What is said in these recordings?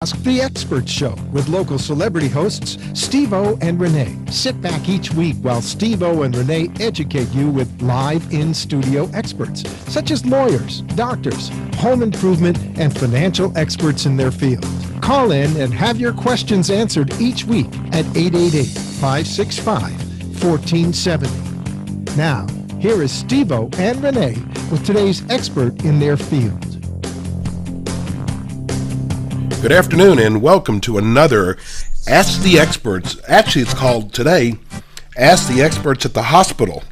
Ask the Experts Show with local celebrity hosts Steve-O and Renee. Sit back each week while Steve-O and Renee educate you with live in-studio experts, such as lawyers, doctors, home improvement, and financial experts in their field. Call in and have your questions answered each week at 888-565-1470. Now, here is Steve-O and Renee with today's expert in their field. Good afternoon and welcome to another Ask the Experts. Actually, it's called today, Ask the Experts at the Hospital.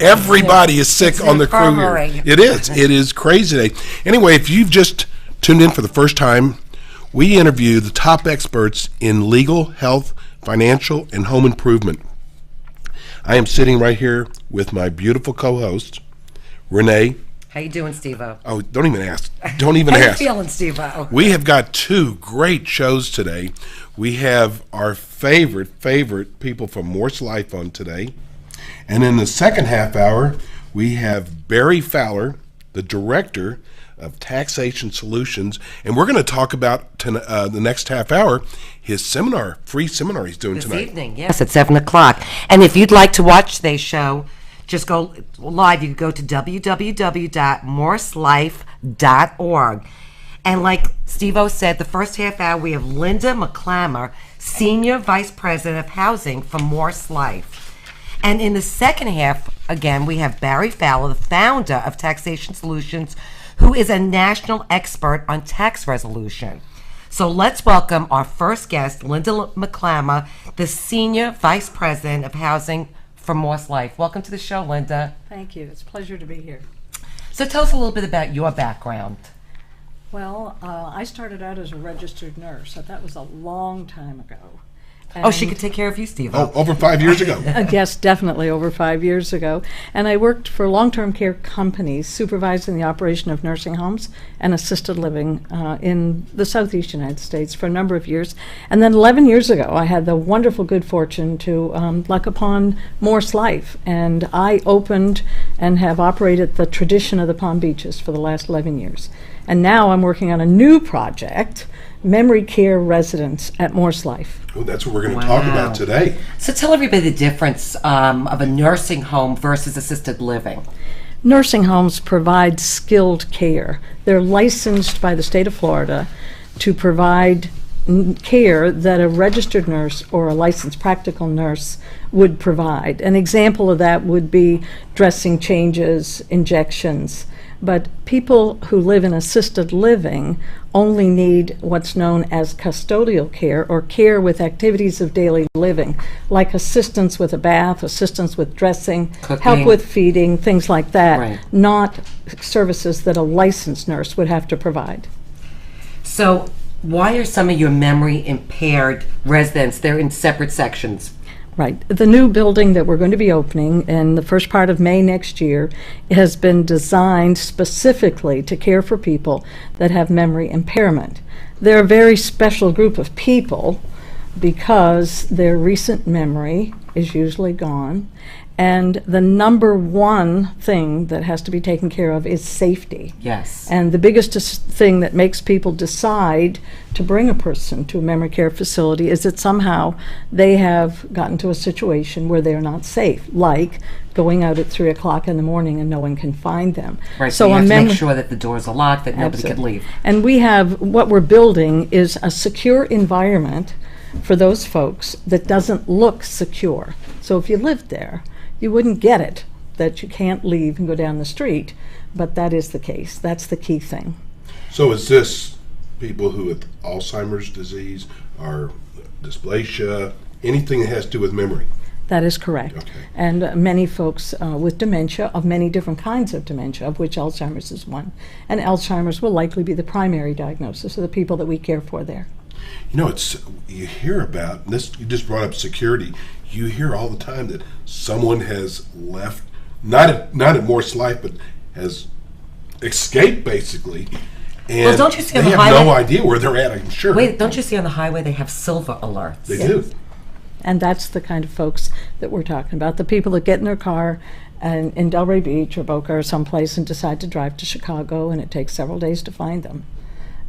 Everybody is sick on the crew here. It is crazy today. Anyway, if you've just tuned in for the first time, we interview the top experts in legal, health, financial, and home improvement. I am sitting right here with my beautiful co-host, Renee. How you doing, Steve-O? Oh, don't even ask. Don't even ask. How you feeling, Steve-O? We have got two great shows today. We have our favorite people from MorseLife on today. And in the second half hour, we have Barry Fowler, the Director of Taxation Solutions. And we're going to talk about the next half hour, his seminar, free seminar he's doing tonight. This evening, yes, at 7 o'clock. And if you'd like to watch today's show, just go live. You can go to www.morselife.org. And like Steve-O said, the first half hour, we have Linda McClamma, Senior Vice President of Housing for MorseLife. And in the second half, again, we have Barry Fowler, the founder of Taxation Solutions, who is a national expert on tax resolution. So let's welcome our first guest, Linda McClamma, the Senior Vice President of Housing for MorseLife. Welcome to the show, Linda. Thank you. It's a pleasure to be here. So tell us a little bit about your background. Well, I started out as a registered nurse, so that was a long time ago. Oh, she could take care of you, Steve. Oh, over 5 years ago. Yes, definitely over 5 years ago. And I worked for long-term care companies, supervising the operation of nursing homes and assisted living in the southeast United States for a number of years. And then 11 years ago, I had the wonderful good fortune to luck upon MorseLife. And I opened and have operated the tradition of the Palm Beaches for the last 11 years. And now I'm working on a new project, memory care residence at MorseLife. Oh, that's what we're going to talk about today. So tell everybody the difference of a nursing home versus assisted living. Nursing homes provide skilled care. They're licensed by the state of Florida to provide care that a registered nurse or a licensed practical nurse would provide. An example of that would be dressing changes, injections. But people who live in assisted living only need what's known as custodial care, or care with activities of daily living, like assistance with a bath, assistance with dressing, cooking, help with feeding, things like that, right. Not services that a licensed nurse would have to provide. So why are some of your memory impaired residents, they're in separate sections? Right. The new building that we're going to be opening in the first part of May next year has been designed specifically to care for people that have memory impairment. They're a very special group of people because their recent memory is usually gone, and the number one thing that has to be taken care of is safety. Yes. And the biggest thing that makes people decide to bring a person to a memory care facility is that somehow they have gotten to a situation where they're not safe, like going out at 3 o'clock in the morning and no one can find them. Right, so you have to make sure that the doors are locked, that nobody can leave. And we have, what we're building is a secure environment for those folks that doesn't look secure. So if you lived there, you wouldn't get it, that you can't leave and go down the street, but that is the case. That's the key thing. So is this people who with Alzheimer's disease or dysplasia, anything that has to do with memory? That is correct. Okay. And many folks with dementia, of many different kinds of dementia, of which Alzheimer's is one. And Alzheimer's will likely be the primary diagnosis of the people that we care for there. You know, you hear about this. You just brought up security. You hear all the time that someone has left, not at MorseLife, but has escaped basically, and well, don't you see they on the have highway, no idea where they're at. I'm sure. Wait, don't you see on the highway they have silver alerts? They do. And that's the kind of folks that we're talking about. The people that get in their car and in Delray Beach or Boca or someplace and decide to drive to Chicago, and it takes several days to find them.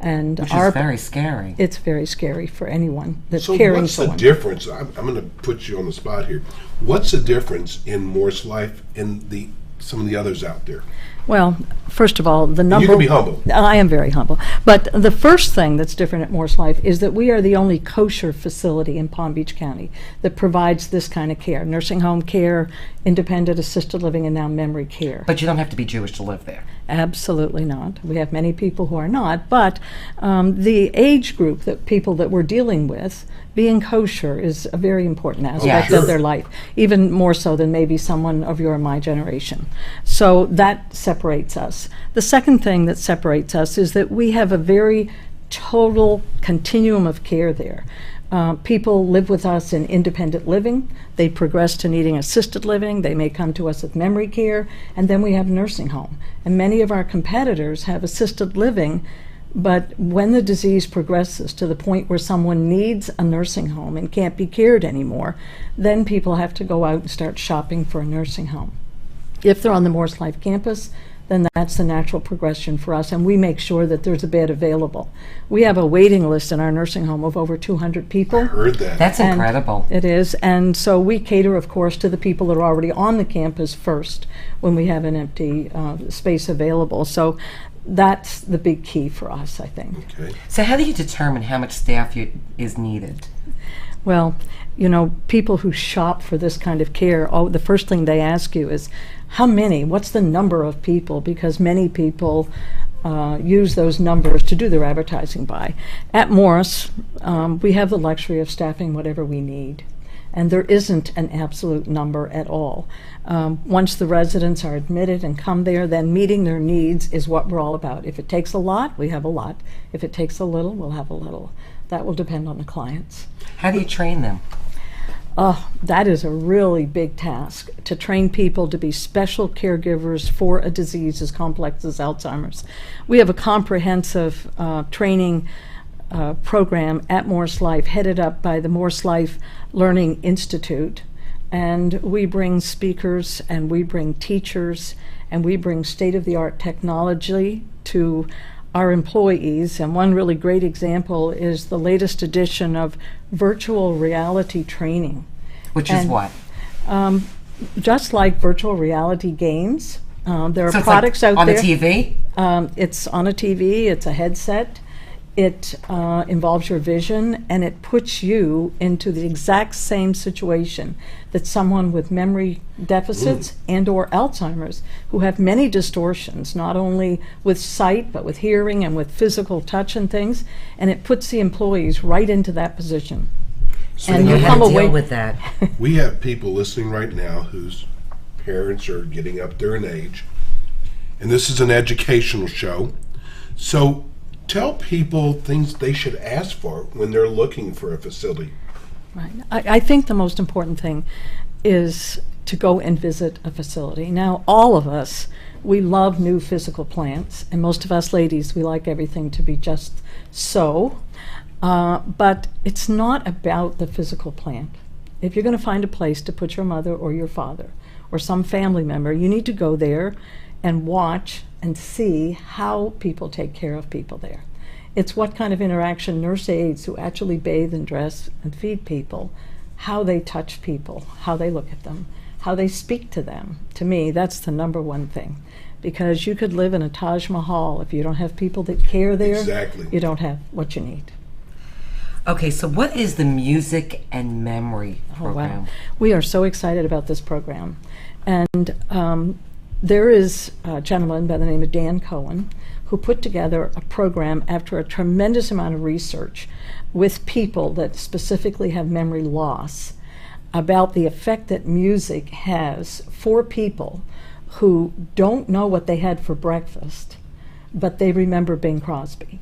And Which is very scary. It's very scary for anyone that's So caring what's for the one. difference? I'm going to put you on the spot here. What's the difference in MorseLife and some of the others out there? Well, first of all, the number... You can be humble. I am very humble. But the first thing that's different at MorseLife is that we are the only kosher facility in Palm Beach County that provides this kind of care: nursing home care, independent assisted living, and now memory care. But you don't have to be Jewish to live there. Absolutely not. We have many people who are not, but the age group that people that we're dealing with, being kosher is a very important aspect Sure. of their life, even more so than maybe someone of your or my generation. So that separates us. The second thing that separates us is that we have a very total continuum of care there. People live with us in independent living. They progress to needing assisted living. They may come to us with memory care, and then we have nursing home. And many of our competitors have assisted living, but when the disease progresses to the point where someone needs a nursing home and can't be cared anymore, then people have to go out and start shopping for a nursing home. If they're on the MorseLife campus, then that's the natural progression for us, and we make sure that there's a bed available. We have a waiting list in our nursing home of over 200 people. I heard that. That's And incredible. It is, and so we cater, of course, to the people that are already on the campus first when we have an empty space available. So that's the big key for us, I think. Okay. So how do you determine how much staff is needed? Well, you know, people who shop for this kind of care, the first thing they ask you is, how many? What's the number of people? Because many people use those numbers to do their advertising by. At Morse, we have the luxury of staffing whatever we need, and there isn't an absolute number at all. Once the residents are admitted and come there, then meeting their needs is what we're all about. If it takes a lot, we have a lot. If it takes a little, we'll have a little. That will depend on the clients. How do you train them? That is a really big task, to train people to be special caregivers for a disease as complex as Alzheimer's. We have a comprehensive training program at MorseLife, headed up by the MorseLife Learning Institute, and we bring speakers and we bring teachers and we bring state-of-the-art technology to our employees. And one really great example is the latest edition of virtual reality training. Which is what? Just like virtual reality games, there are So it's products like out on there. the TV? It's on a TV, it's a headset. It involves your vision, and it puts you into the exact same situation that someone with memory deficits and or Alzheimer's, who have many distortions, not only with sight, but with hearing and with physical touch and things, and it puts the employees right into that position. So And You you have come to away deal with that. we have people listening right now whose parents are getting up there in age, and this is an educational show. So tell people things they should ask for when they're looking for a facility. Right. I think the most important thing is to go and visit a facility. Now, all of us, we love new physical plants, and most of us ladies, we like everything to be just so. But it's not about the physical plant. If you're going to find a place to put your mother or your father or some family member, you need to go there and watch and see how people take care of people there. It's what kind of interaction nurse aides who actually bathe and dress and feed people, how they touch people, how they look at them, how they speak to them. To me, that's the number one thing. Because you could live in a Taj Mahal, if you don't have people that care there, Exactly. you don't have what you need. Okay, so what is the music and memory program? Oh, wow. We are so excited about this program. And there is a gentleman by the name of Dan Cohen who put together a program after a tremendous amount of research with people that specifically have memory loss about the effect that music has for people who don't know what they had for breakfast, but they remember Bing Crosby.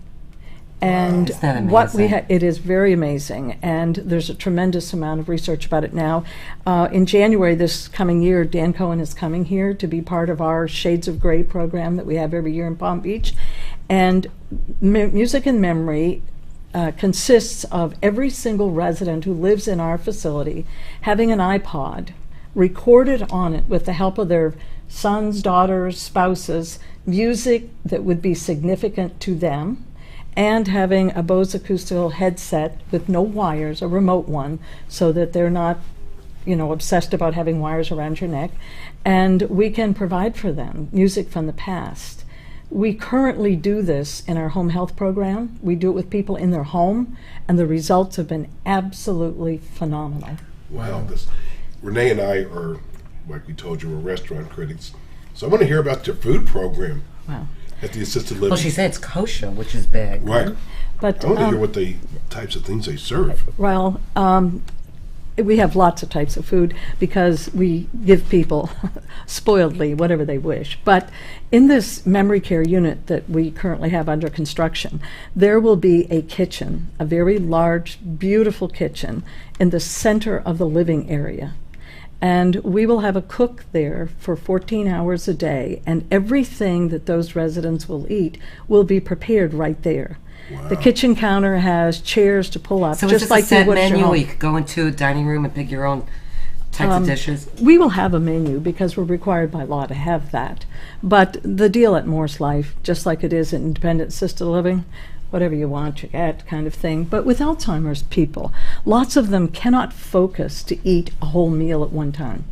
And Isn't that what we amazing? it is very amazing, and there's a tremendous amount of research about it now. In January this coming year, Dan Cohen is coming here to be part of our Shades of Grey program that we have every year in Palm Beach. And Music and Memory consists of every single resident who lives in our facility having an iPod recorded on it with the help of their sons, daughters, spouses, music that would be significant to them, and having a Bose acoustical headset with no wires, a remote one, so that they're not, obsessed about having wires around your neck. And we can provide for them music from the past. We currently do this in our home health program. We do it with people in their home, and the results have been absolutely phenomenal. Wow. Renee and I are, like we told you, we're restaurant critics. So I want to hear about your food program. Wow. At the assisted living. Well, she said it's kosher, which is big. Right. But I want to hear what types of things they serve. Well, we have lots of types of food because we give people spoiledly whatever they wish. But in this memory care unit that we currently have under construction, there will be a kitchen, a very large, beautiful kitchen in the center of the living area. And we will have a cook there for 14 hours a day, and everything that those residents will eat will be prepared right there. Wow. The kitchen counter has chairs to pull up, so just like a set you would at your menu. home. You could go into a dining room and pick your own types of dishes. We will have a menu because we're required by law to have that. But the deal at MorseLife, just like it is in independent assisted living, whatever you want, you get kind of thing. But with Alzheimer's people, lots of them cannot focus to eat a whole meal at one time.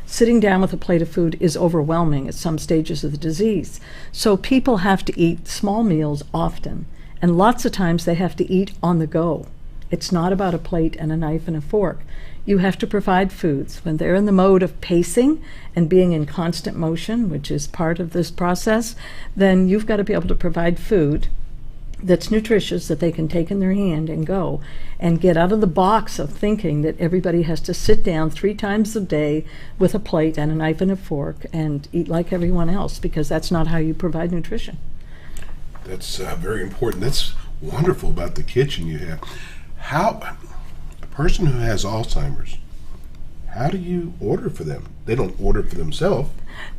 Sitting down with a plate of food is overwhelming at some stages of the disease. So people have to eat small meals often, and lots of times they have to eat on the go. It's not about a plate and a knife and a fork. You have to provide foods. When they're in the mode of pacing and being in constant motion, which is part of this process, then you've got to be able to provide food that's nutritious, that they can take in their hand and go and get out of the box of thinking that everybody has to sit down 3 times a day with a plate and a knife and a fork and eat like everyone else, because that's not how you provide nutrition. That's very important. That's wonderful about the kitchen you have. How a person who has Alzheimer's, how do you order for them? They don't order for themselves.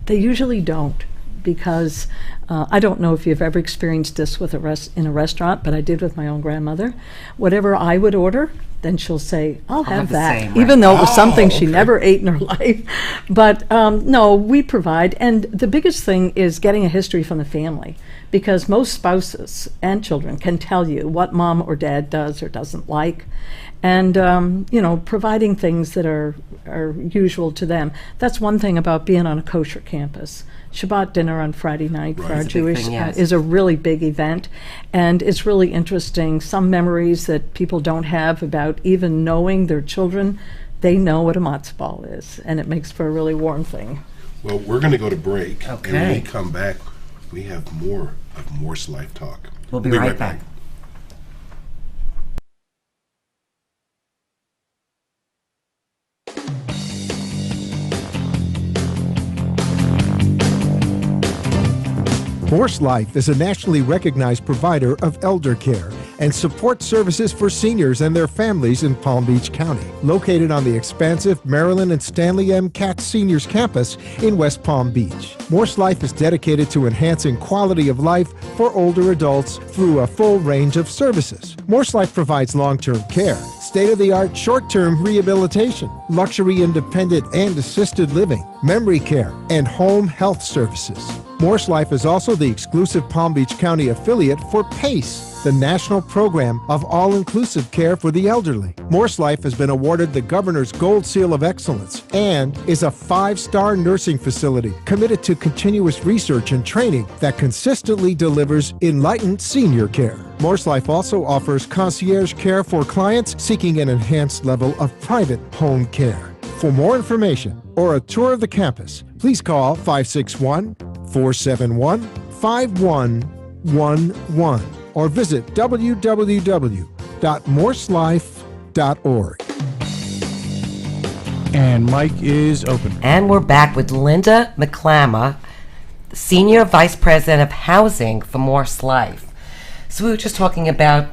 They usually don't, because I don't know if you've ever experienced this with in a restaurant, but I did with my own grandmother. Whatever I would order, then she'll say, I'll have that, same, even though it was something okay. she never ate in her life. But no, we provide. And the biggest thing is getting a history from the family, because most spouses and children can tell you what mom or dad does or doesn't like. And, providing things that are usual to them. That's one thing about being on a kosher campus. Shabbat dinner on Friday night for our Jewish thing, yes. is a really big event, and it's really interesting. Some memories that people don't have about even knowing their children, they know what a matzo ball is, and it makes for a really warm thing. Well, we're going to go to break, Okay. and when we come back, we have more of MorseLife talk. We'll be right back. MorseLife is a nationally recognized provider of elder care and support services for seniors and their families in Palm Beach County. Located on the expansive Maryland and Stanley M. Katz Seniors Campus in West Palm Beach. MorseLife is dedicated to enhancing quality of life for older adults through a full range of services. MorseLife provides long-term care, state-of-the-art short-term rehabilitation, luxury independent and assisted living, memory care, and home health services. MorseLife is also the exclusive Palm Beach County affiliate for PACE, the national program of all-inclusive care for the elderly. MorseLife has been awarded the Governor's Gold Seal of Excellence and is a 5-star nursing facility committed to continuous research and training that consistently delivers enlightened senior care. MorseLife also offers concierge care for clients seeking an enhanced level of private home care. For more information or a tour of the campus, please call 561-471-5111 or visit www.morselife.org. And mic is open. And we're back with Linda McClamma, Senior Vice President of Housing for MorseLife. So we were just talking about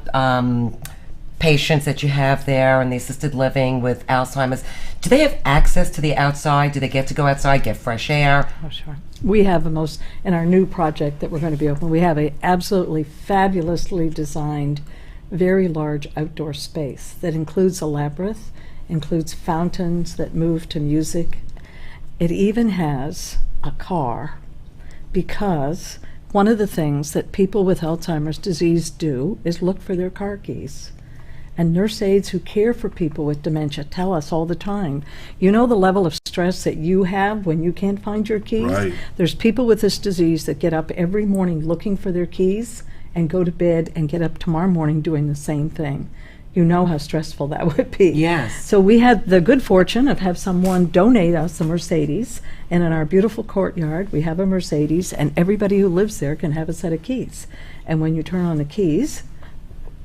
patients that you have there in the assisted living with Alzheimer's. Do they have access to the outside? Do they get to go outside, get fresh air? Oh, sure. We have in our new project that we're going to be open, we have a absolutely fabulously designed, very large outdoor space that includes a labyrinth, includes fountains that move to music. It even has a car, because one of the things that people with Alzheimer's disease do is look for their car keys. And nurse aides who care for people with dementia tell us all the time, you know the level of stress that you have when you can't find your keys? Right. There's people with this disease that get up every morning looking for their keys and go to bed and get up tomorrow morning doing the same thing. You know how stressful that would be. Yes. So we had the good fortune of have someone donate us a Mercedes, and in our beautiful courtyard we have a Mercedes, and everybody who lives there can have a set of keys. And when you turn on the keys,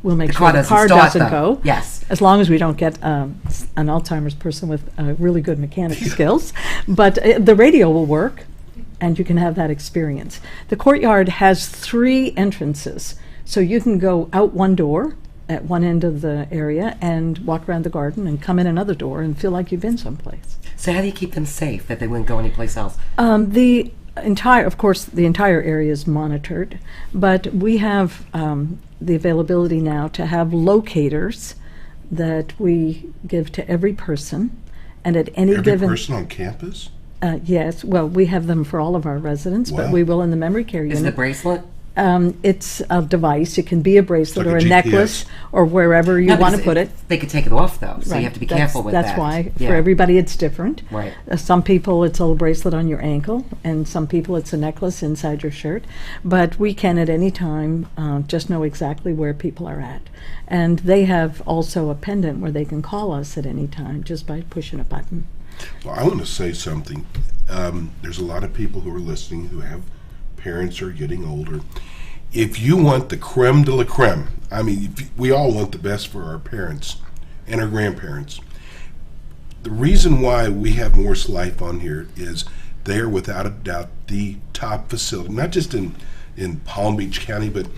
we'll make sure the car doesn't go. Yes. As long as we don't get an Alzheimer's person with really good mechanic skills. But the radio will work, and you can have that experience. The courtyard has 3 entrances. So you can go out one door at one end of the area and walk around the garden and come in another door and feel like you've been someplace. So how do you keep them safe that they wouldn't go anyplace else? The entire area is monitored, but we have the availability now to have locators that we give to every person, and at any Every given person on campus? yes, well, we have them for all of our residents, but Wow. we will in the memory care Is it a unit. bracelet? It's a device. It can be a bracelet Like or a a necklace GPS. or wherever you No, want to because put it. They could take it off, though, so Right. you have to be careful with that. That's why. Yeah. For everybody, it's different. Right. Some people, it's a little bracelet on your ankle, and some people, it's a necklace inside your shirt. But we can, at any time, just know exactly where people are at. And they have also a pendant where they can call us at any time just by pushing a button. Well, I want to say something. There's a lot of people who are listening who have parents who are getting older. If you want the creme de la creme, I mean, we all want the best for our parents and our grandparents. The reason why we have MorseLife on here is they're without a doubt the top facility, not just in Palm Beach County, but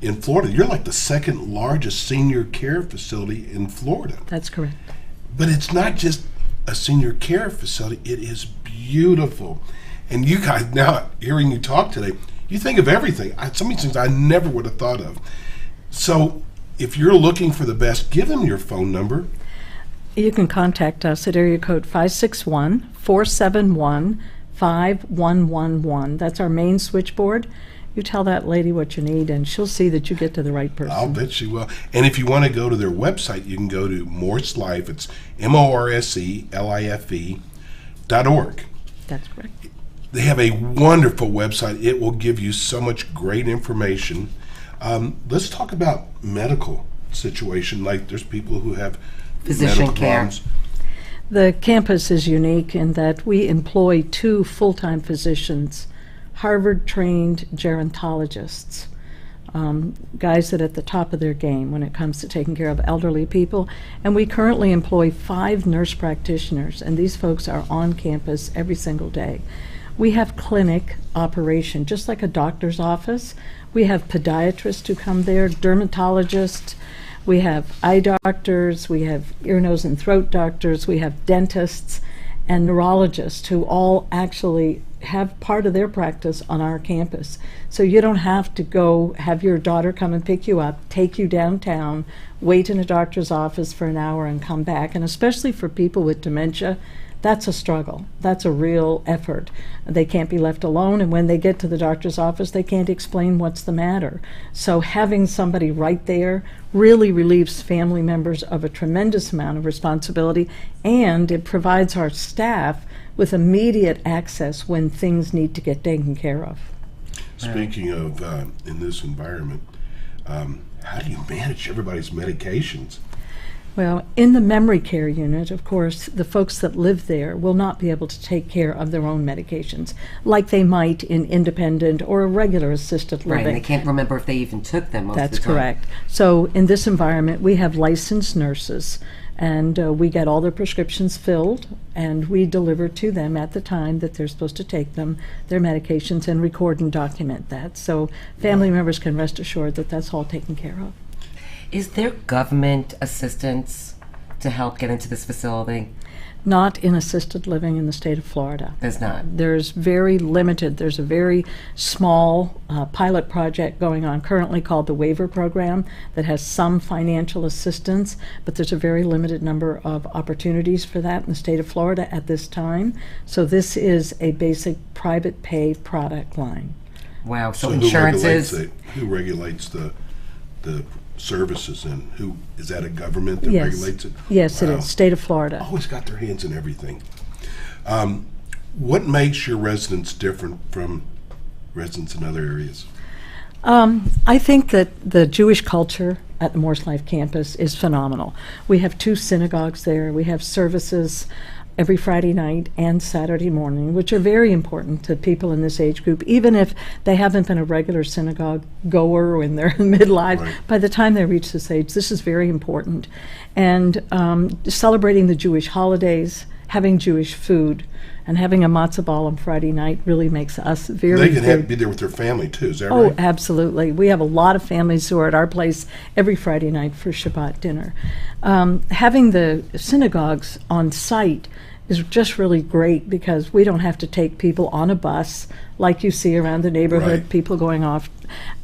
in Florida. You're like the second largest senior care facility in Florida. That's correct. But it's not just a senior care facility, it is beautiful. And you guys, now hearing you talk today, you think of everything. Some of these things I never would have thought of. So if you're looking for the best, give them your phone number. You can contact us at area code 561-471-5111. That's our main switchboard. You tell that lady what you need, and she'll see that you get to the right person. I'll bet she will. And if you want to go to their website, you can go to MorseLife. It's MorseLife.org. That's correct. They have a wonderful website. It will give you so much great information. Let's talk about medical situation. Like there's people who have Physician medical care. problems. The campus is unique in that we employ 2 full-time physicians, Harvard-trained gerontologists, guys that are at the top of their game when it comes to taking care of elderly people. And we currently employ 5 nurse practitioners, and these folks are on campus every single day. We have clinic operation, just like a doctor's office. We have podiatrists who come there, dermatologists, we have eye doctors, we have ear, nose, and throat doctors, we have dentists and neurologists who all actually have part of their practice on our campus. So you don't have to go have your daughter come and pick you up, take you downtown, wait in a doctor's office for an hour and come back. And especially for people with dementia, that's a struggle. That's a real effort. They can't be left alone, and when they get to the doctor's office, they can't explain what's the matter. So having somebody right there really relieves family members of a tremendous amount of responsibility, and it provides our staff with immediate access when things need to get taken care of. Speaking of in this environment, how do you manage everybody's medications? Well, in the memory care unit, of course, the folks that live there will not be able to take care of their own medications like they might in independent or a regular assisted Right, living. and they can't remember if they even took them most That's of the time. correct. So in this environment, we have licensed nurses, and we get all their prescriptions filled, and we deliver to them at the time that they're supposed to take them, their medications, and record and document that. So family members can rest assured that that's all taken care of. Is there government assistance to help get into this facility? Not in assisted living in the state of Florida. There's not. There's very limited, there's a very small pilot project going on currently called the Waiver Program that has some financial assistance, but there's a very limited number of opportunities for that in the state of Florida at this time. So this is a basic private pay product line. Wow. So who insurances. who regulates the services, and who is that a government that Yes. regulates it? Yes, Wow. it is. State of Florida. Always got their hands in everything. What makes your residents different from residents in other areas? I think that the Jewish culture at the MorseLife campus is phenomenal. We have 2 synagogues there. We have services every Friday night and Saturday morning, which are very important to people in this age group, even if they haven't been a regular synagogue goer in their midlife. Right. By the time they reach this age, this is very important. And celebrating the Jewish holidays, having Jewish food, and having a matzah ball on Friday night really makes us very They can big. be there with their family too, is that Oh, right? absolutely. We have a lot of families who are at our place every Friday night for Shabbat dinner. Having the synagogues on site is just really great because we don't have to take people on a bus like you see around the neighborhood, Right. people going off,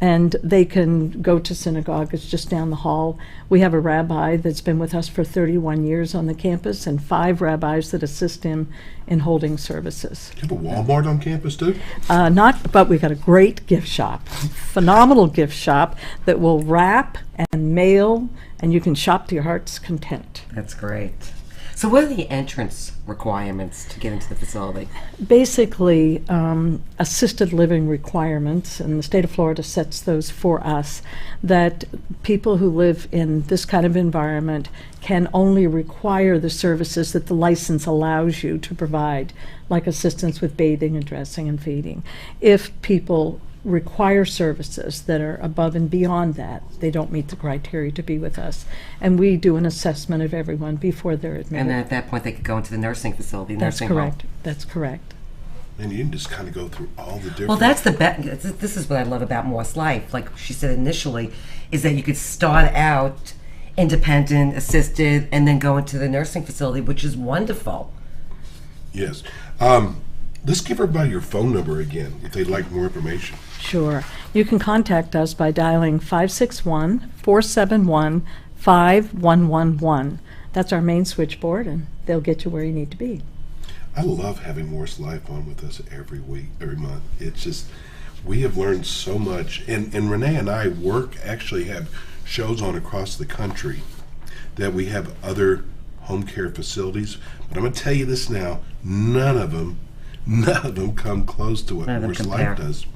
and they can go to synagogue. It's just down the hall. We have a rabbi that's been with us for 31 years on the campus and 5 rabbis that assist him in holding services. You have a Walmart on campus too? But we've got a great gift shop, phenomenal gift shop that will wrap and mail, and you can shop to your heart's content. That's great. So what are the entrance requirements to get into the facility? Basically, assisted living requirements, and the state of Florida sets those for us, that people who live in this kind of environment can only require the services that the license allows you to provide, like assistance with bathing and dressing and feeding. If people require services that are above and beyond that, they don't meet the criteria to be with us. And we do an assessment of everyone before they're admitted. And then at that point, they could go into the nursing facility, That's nursing correct. home. That's correct. And you can just kind of go through all the different... Well, that's the this is what I love about MorseLife. Like she said initially, is that you could start out independent, assisted, and then go into the nursing facility, which is wonderful. Yes. Let's give everybody your phone number again if they'd like more information. Sure. You can contact us by dialing 561-471-5111. That's our main switchboard, and they'll get you where you need to be. I love having MorseLife on with us every week, every month. It's just, we have learned so much. And Renee and I actually have shows on across the country that we have other home care facilities. But I'm going to tell you this now, none of them come close to what None of them compare. MorseLife does.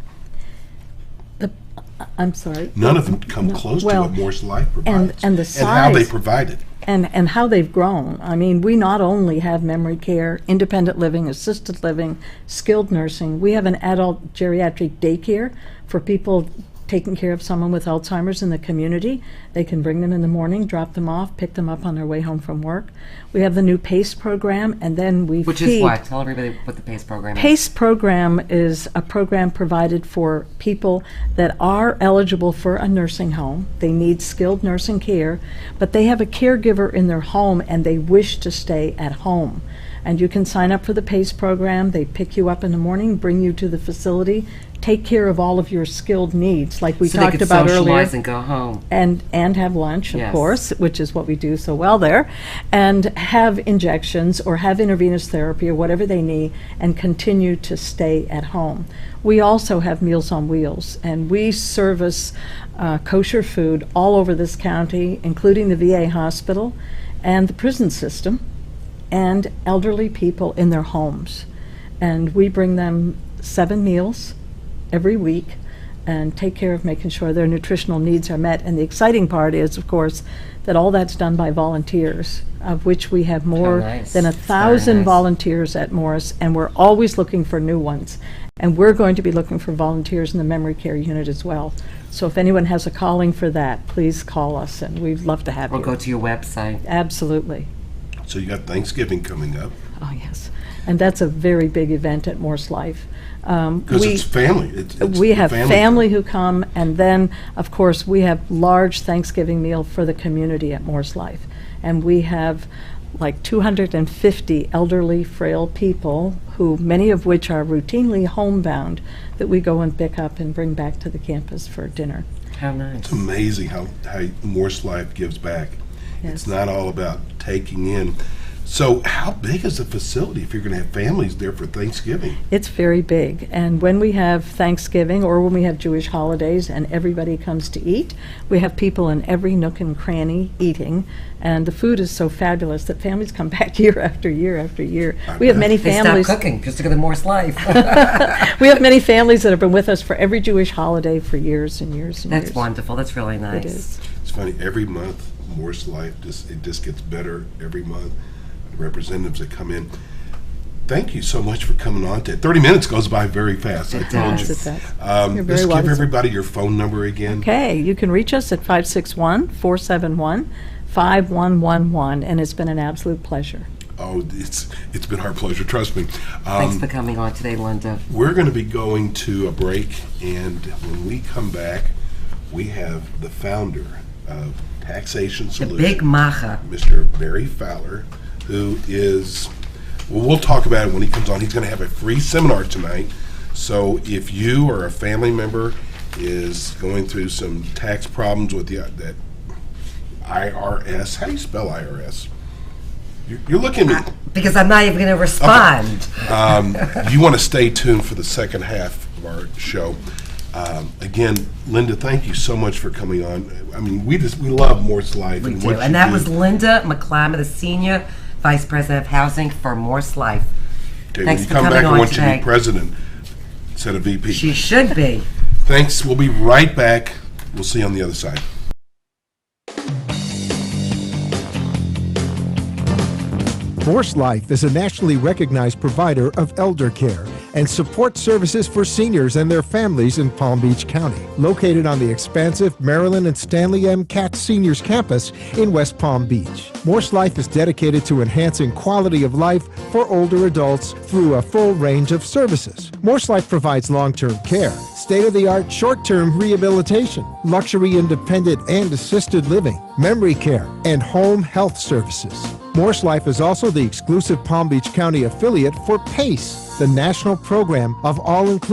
I'm sorry. None of them come close to what MorseLife provides. and the And how they size- provide it. And how they've grown. I mean, we not only have memory care, independent living, assisted living, skilled nursing, we have an adult geriatric daycare for people taking care of someone with Alzheimer's in the community. They can bring them in the morning, drop them off, pick them up on their way home from work. We have the new PACE program, and then we Which feed. is what? Tell everybody what the PACE program is. PACE program is a program provided for people that are eligible for a nursing home. They need skilled nursing care, but they have a caregiver in their home and they wish to stay at home. And you can sign up for the PACE program. They pick you up in the morning, bring you to the facility, take care of all of your skilled needs, like we so talked they could about socialize earlier. and go home. And have lunch, of Yes. course, which is what we do so well there, and have injections or have intravenous therapy or whatever they need, and continue to stay at home. We also have Meals on Wheels, and we service kosher food all over this county, including the VA hospital and the prison system, and elderly people in their homes. And we bring them 7 meals every week and take care of making sure their nutritional needs are met. And the exciting part is, of course, that all that's done by volunteers, of which we have more nice. than It's 1,000 very nice. volunteers at Morse, and we're always looking for new ones. And we're going to be looking for volunteers in the memory care unit as well. So if anyone has a calling for that, please call us, and we'd love to have Or you. go to your website. Absolutely. So you got Thanksgiving coming up. Oh, yes. And that's a very big event at MorseLife. Because it's family. It's We the have family who come, and then, of course, we have large Thanksgiving meal for the community at MorseLife. And we have like 250 elderly, frail people, who many of which are routinely homebound, that we go and pick up and bring back to the campus for dinner. How nice. It's amazing how MorseLife gives back. Yes. It's not all about taking in. So how big is the facility if you're going to have families there for Thanksgiving? It's very big, and when we have Thanksgiving or when we have Jewish holidays and everybody comes to eat, we have people in every nook and cranny eating, and the food is so fabulous that families come back year after year after year. We have many They families. stop cooking just to go to MorseLife. We have many families that have been with us for every Jewish holiday for years and years and That's years. wonderful. That's really nice. It is. It's funny, every month, MorseLife, it just gets better every month. The representatives that come in. Thank you so much for coming on today. 30 minutes goes by very fast, I told you. It does. You're very Let's give welcome. everybody your phone number again. Okay, you can reach us at 561-471-5111, and it's been an absolute pleasure. Oh, it's been our pleasure, trust me. Thanks for coming on today, Linda. We're going to be going to a break, and when we come back, we have the founder of Taxation The Solutions, big macha. Mr. Barry Fowler, who is, well, we'll talk about it when he comes on. He's going to have a free seminar tonight. So if you or a family member is going through some tax problems with that IRS, how do you spell IRS? You're looking at me. Because I'm not even going to respond. You want to stay tuned for the second half of our show. Again, Linda, thank you so much for coming on. I mean, we love MorseLife. We and do. what you And that do. was Linda McClamma, the Senior Vice President of Housing for MorseLife. Okay, Thanks when for you come coming back, I on want you to today. be president instead of VP. She should be. Thanks. We'll be right back. We'll see you on the other side. MorseLife is a nationally recognized provider of elder care and support services for seniors and their families in Palm Beach County. Located on the expansive Maryland and Stanley M. Katz Seniors Campus in West Palm Beach. MorseLife is dedicated to enhancing quality of life for older adults through a full range of services. MorseLife provides long-term care, state-of-the-art short-term rehabilitation, luxury independent and assisted living, memory care, and home health services. MorseLife is also the exclusive Palm Beach County affiliate for PACE, the national program of all-inclusive